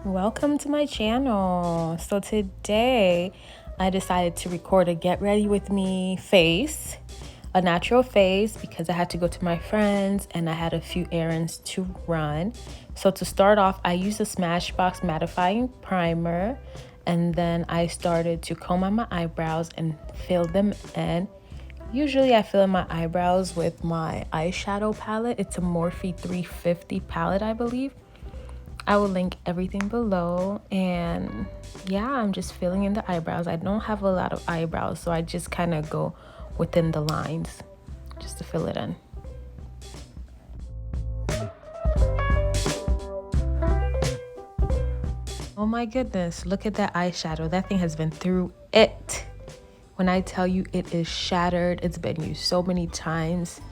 Welcome to my channel. So today I decided to record a get ready with me face, a natural face, because I had to go to my friends and I had a few errands to run. So to start off, I used a Smashbox mattifying primer, and then I started to comb out my eyebrows and fill them in. Usually I fill in my eyebrows with my eyeshadow palette. It's a Morphe 350 palette, I believe. I will link everything below. And yeah, I'm just filling in the eyebrows. I don't have a lot of eyebrows, so I just kind of go within the lines just to fill it in. Oh my goodness, look at that eyeshadow. That thing has been through it. When I tell you it is shattered, it's been used so many times.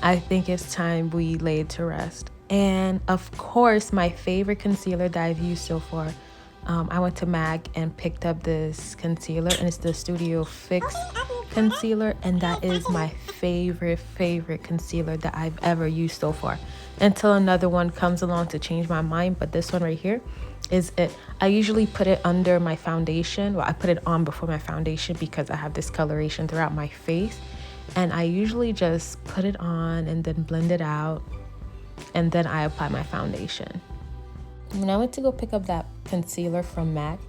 I think it's time we lay it to rest. And of course, my favorite concealer that I've used so far, I went to MAC and picked up this concealer, and it's the Studio Fix concealer, and that is my favorite concealer that I've ever used so far, until another one comes along to change my mind. But this one right here is it. I usually put it under my foundation. Well, I put it on before my foundation because I have discoloration throughout my face, and I usually just put it on and then blend it out, and then I apply my foundation. When I went to go pick up that concealer from MAC,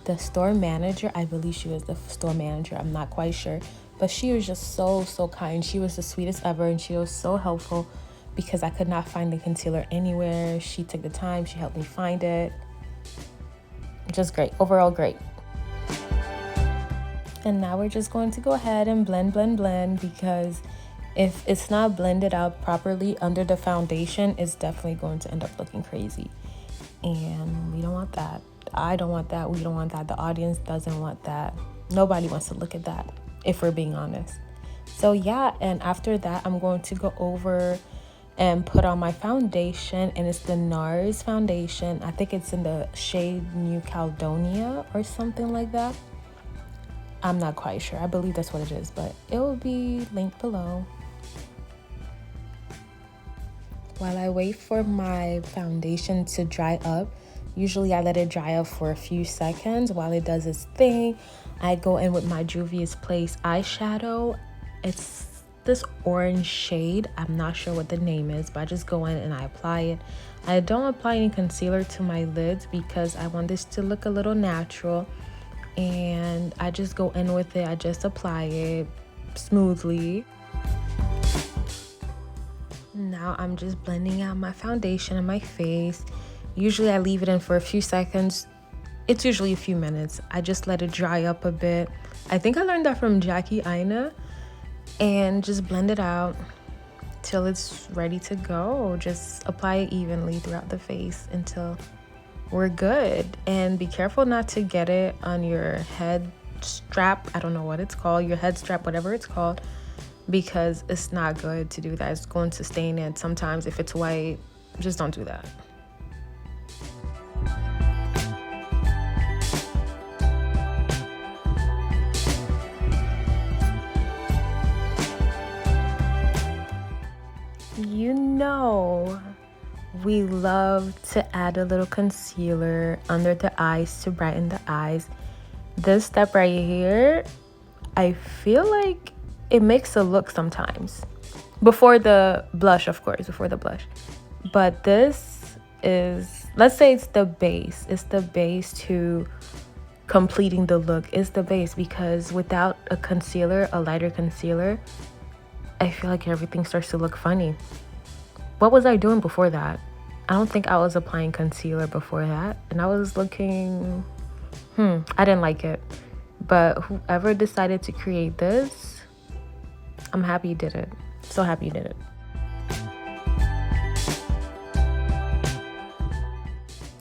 the store manager, I believe she was the store manager, I'm not quite sure, but she was just so kind. She was the sweetest ever, and she was so helpful because I could not find the concealer anywhere. She took the time, she helped me find it. Just great, overall great. And now we're just going to go ahead and blend, because if it's not blended out properly under the foundation, it's definitely going to end up looking crazy. And we don't want that. I don't want that. We don't want that. The audience doesn't want that. Nobody wants to look at that, if we're being honest. So yeah, and after that, I'm going to go over and put on my foundation, and it's the Nars foundation. I think it's in the shade New Caledonia or something like that. I'm not quite sure. I believe that's what it is, but it will be linked below. While I wait for my foundation to dry up, usually I let it dry up for a few seconds. While it does its thing, I go in with my Juvia's Place eyeshadow. It's this orange shade. I'm not sure what the name is, but I just go in and I apply it. I don't apply any concealer to my lids because I want this to look a little natural. And I just go in with it. I just apply it smoothly. Now I'm just blending out my foundation on my face. Usually I leave it in for a few seconds. It's usually a few minutes. I just let it dry up a bit. I think I learned that from Jackie Aina. And just blend it out till it's ready to go. Just apply it evenly throughout the face until we're good. And be careful not to get it on your head strap. I don't know what it's called, your head strap, whatever it's called, because it's not good to do that. It's going to stain it. Sometimes if it's white, just don't do that. You know, we love to add a little concealer under the eyes to brighten the eyes. This step right here, I feel like it makes a look sometimes. Before the blush, of course, before the blush. But this is, let's say it's the base. It's the base to completing the look. It's the base, because without a concealer, a lighter concealer, I feel like everything starts to look funny. What was I doing before that? I don't think I was applying concealer before that, and I was looking, I didn't like it. But whoever decided to create this, I'm happy you did it. So happy you did it.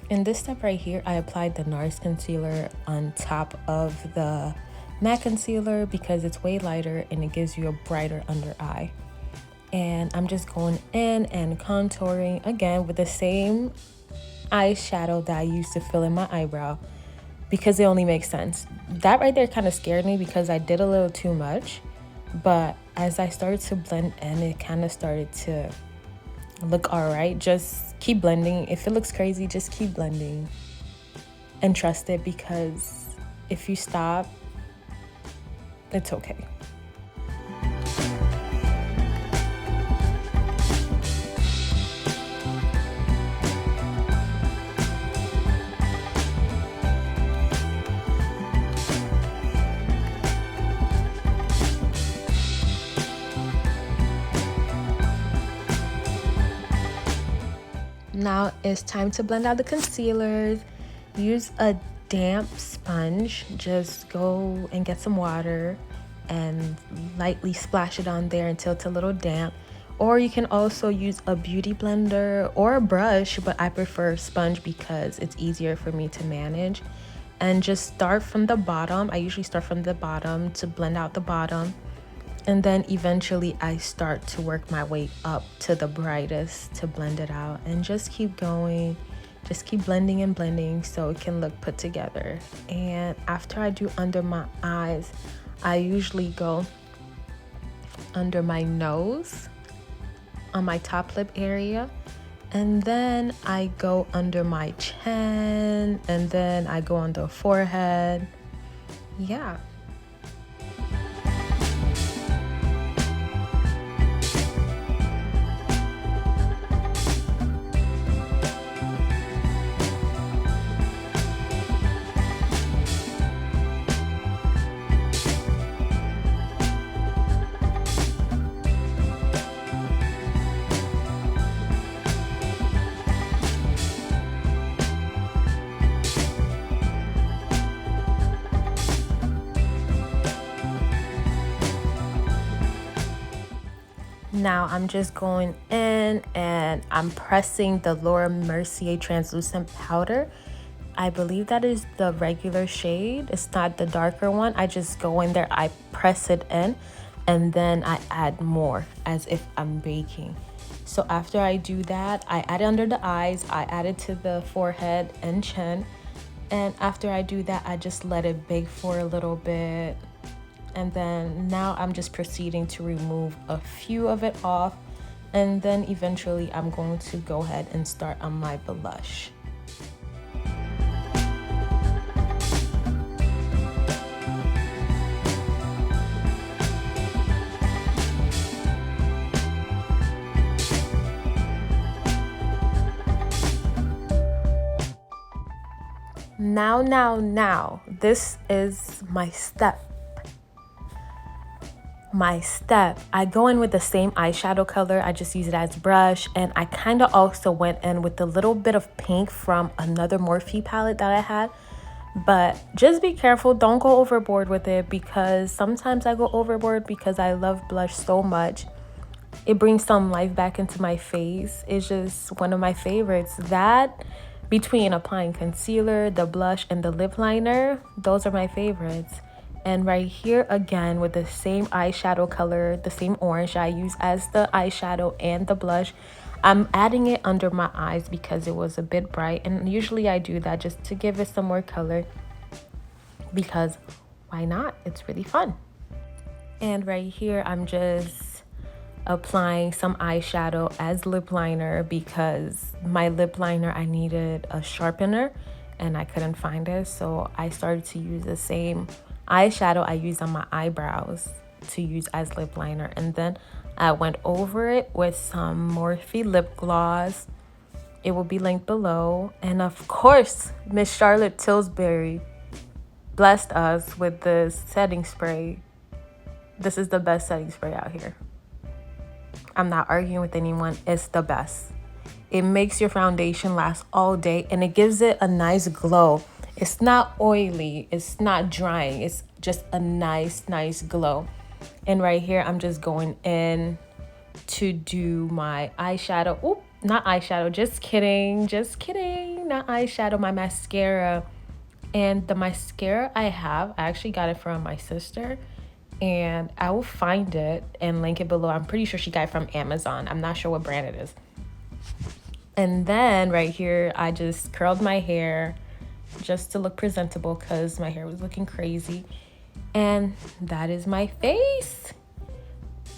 In this step right here, I applied the Nars concealer on top of the MAC concealer because it's way lighter and it gives you a brighter under eye. And I'm just going in and contouring again with the same eyeshadow that I used to fill in my eyebrow, because it only makes sense. That right there kind of scared me because I did a little too much, but as I started to blend in, it kind of started to look all right. Just keep blending. If it looks crazy, just keep blending. and trust it, because if you stop, it's okay. Now it's time to blend out the concealers. Use a damp sponge. Just go and get some water and lightly splash it on there until it's a little damp. Or you can also use a beauty blender or a brush, but I prefer sponge because it's easier for me to manage. And just start from the bottom. I usually start from the bottom to blend out the bottom. And then eventually I start to work my way up to the brightest to blend it out, and just keep going. Just keep blending and blending so it can look put together. And after I do under my eyes, I usually go under my nose, on my top lip area, and then I go under my chin, and then I go on the forehead. Yeah. Now I'm just going in and I'm pressing the Laura Mercier translucent powder. I believe that is the regular shade. It's not the darker one. I just go in there, I press it in, and then I add more as if I'm baking. So after I do that, I add it under the eyes, I add it to the forehead and chin. And after I do that, I just let it bake for a little bit. And then now I'm just proceeding to remove a few of it off, and then eventually I'm going to go ahead and start on my blush. Now, this is my step. I go in with the same eyeshadow color. I just use it as brush, and I kind of also went in with a little bit of pink from another Morphe palette that I had. But just be careful, don't go overboard with it, because sometimes I go overboard because I love blush so much. It brings some life back into my face. It's just one of my favorites. That, between applying concealer, the blush, and the lip liner, those are my favorites. And right here again with the same eyeshadow color, the same orange I use as the eyeshadow and the blush, I'm adding it under my eyes because it was a bit bright, and usually I do that just to give it some more color, because why not? It's really fun. And right here I'm just applying some eyeshadow as lip liner, because my lip liner, I needed a sharpener and I couldn't find it, so I started to use the same eyeshadow I use on my eyebrows to use as lip liner. And then I went over it with some Morphe lip gloss. It will be linked below. And of course, Miss Charlotte Tilsbury blessed us with this setting spray. This is the best setting spray out here. I'm not arguing with anyone. It's the best. It makes your foundation last all day, and it gives it a nice glow. It's not oily, it's not drying, it's just a nice glow. And right here, I'm just going in to do my eyeshadow. Oop, not eyeshadow, just kidding, not eyeshadow, my mascara. And the mascara I actually got it from my sister, and I will find it and link it below. I'm pretty sure she got it from Amazon. I'm not sure what brand it is. And then right here, I just curled my hair just to look presentable because my hair was looking crazy. And that is my face.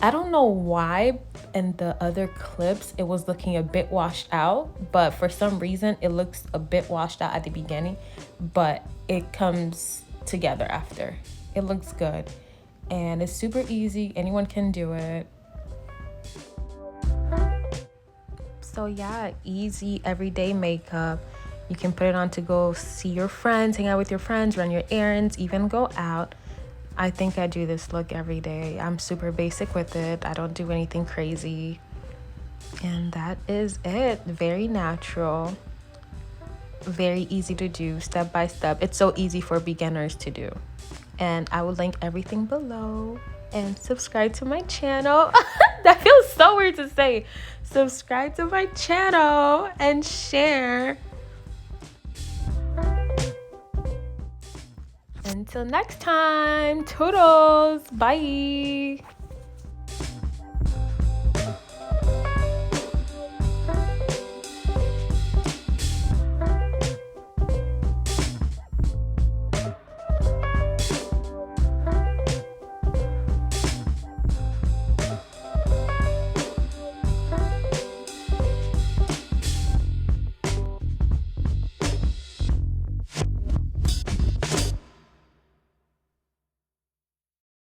I don't know why in the other clips it was looking a bit washed out, but for some reason it looks a bit washed out at the beginning, but it comes together after. It looks good and it's super easy. Anyone can do it. So yeah, easy everyday makeup. You can put it on to go see your friends, hang out with your friends, run your errands, even go out. I think I do this look every day. I'm super basic with it. I don't do anything crazy. And that is it. Very natural. Very easy to do, step by step. It's so easy for beginners to do. And I will link everything below. And subscribe to my channel. That feels so weird to say. Subscribe to my channel and share. Until next time, toodles, bye.